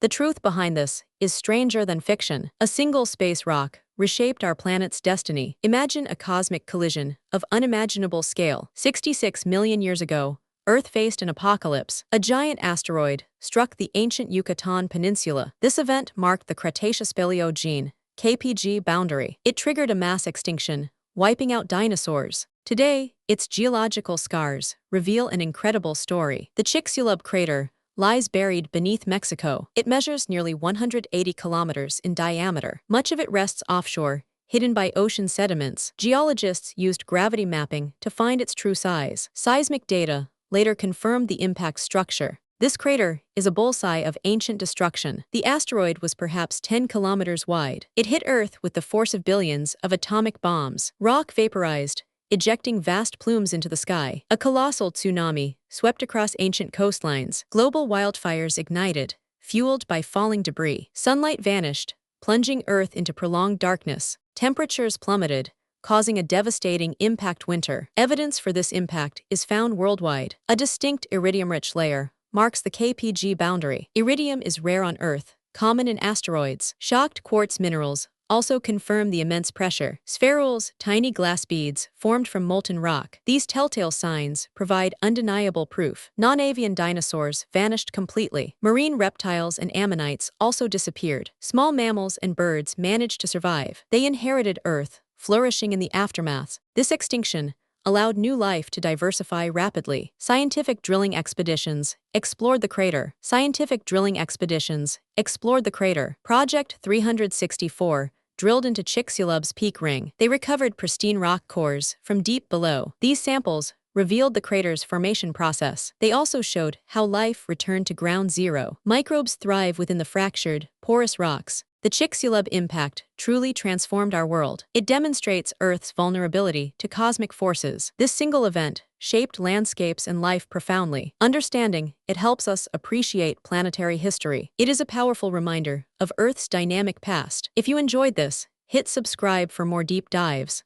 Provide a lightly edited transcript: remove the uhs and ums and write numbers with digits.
The truth behind this is stranger than fiction. A single space rock reshaped our planet's destiny. Imagine a cosmic collision of unimaginable scale. 66 million years ago, Earth faced an apocalypse. A giant asteroid struck the ancient Yucatán Peninsula. This event marked the Cretaceous-Paleogene (KPG) boundary. It triggered a mass extinction, wiping out dinosaurs. Today, its geological scars reveal an incredible story. The Chicxulub crater lies buried beneath Mexico. It measures nearly 180 kilometers in diameter. Much of it rests offshore, hidden by ocean sediments. Geologists used gravity mapping to find its true size. Seismic data later confirmed the impact structure. This crater is a bullseye of ancient destruction. The asteroid was perhaps 10 kilometers wide. It hit Earth with the force of billions of atomic bombs. Rock vaporized, ejecting vast plumes into the sky. A colossal tsunami swept across ancient coastlines. Global wildfires ignited, fueled by falling debris. Sunlight vanished, plunging Earth into prolonged darkness. Temperatures plummeted, causing a devastating impact winter. Evidence for this impact is found worldwide. A distinct iridium-rich layer marks the KPG boundary. Iridium is rare on Earth, common in asteroids. Shocked quartz minerals also confirm the immense pressure. Spherules, tiny glass beads, formed from molten rock. These telltale signs provide undeniable proof. Non-avian dinosaurs vanished completely. Marine reptiles and ammonites also disappeared. Small mammals and birds managed to survive. They inherited Earth, flourishing in the aftermath. This extinction allowed new life to diversify rapidly. Scientific drilling expeditions explored the crater. Project 364 drilled into Chicxulub's peak ring. They recovered pristine rock cores from deep below. These samples revealed the crater's formation process. They also showed how life returned to ground zero. Microbes thrive within the fractured, porous rocks. The Chicxulub impact truly transformed our world. It demonstrates Earth's vulnerability to cosmic forces. This single event shaped landscapes and life profoundly. Understanding it helps us appreciate planetary history. It is a powerful reminder of Earth's dynamic past. If you enjoyed this, hit subscribe for more deep dives.